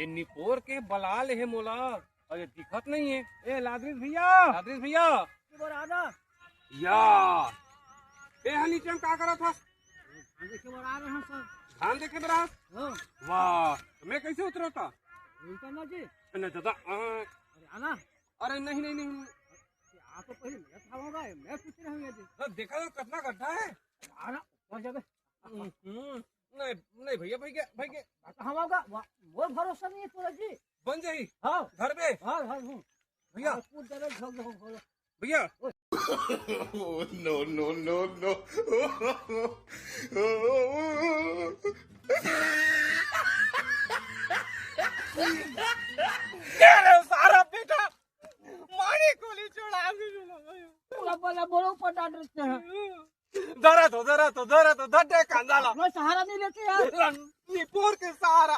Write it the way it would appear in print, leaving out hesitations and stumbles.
ये निपोर के बलाल है मोला और ये दिखत नहीं है। ए लादरीस भैया आजा यार ए हाँ नीचे हम का करा था? देखे बार आ रहे हैं सर। धान देखे बरा। हाँ वाह तो मैं कैसे उतरा था? उल्टा ना जी। न दादा अरे आना। अरे नहीं नहीं नहीं आप तो पहले मैं था होगा मैं पूछ रहा हूँ ये देखा तो कितना गड्ढा है। आना और जगह नहीं नहीं भैया भैया हम होगा वो भरोसा नहीं है तोरा जी। बन जाई हाँ घर पे। हाँ हाँ हूँ भैया कूद दे भैया no, no, no, no. सारा बेटा मारी गोली चढ़ा बोला बोलो ऊपर डाल रखते हैं। धरा तो धड्डे कांदाला अपना सहारा नहीं लेते यार। निपोर के सहारा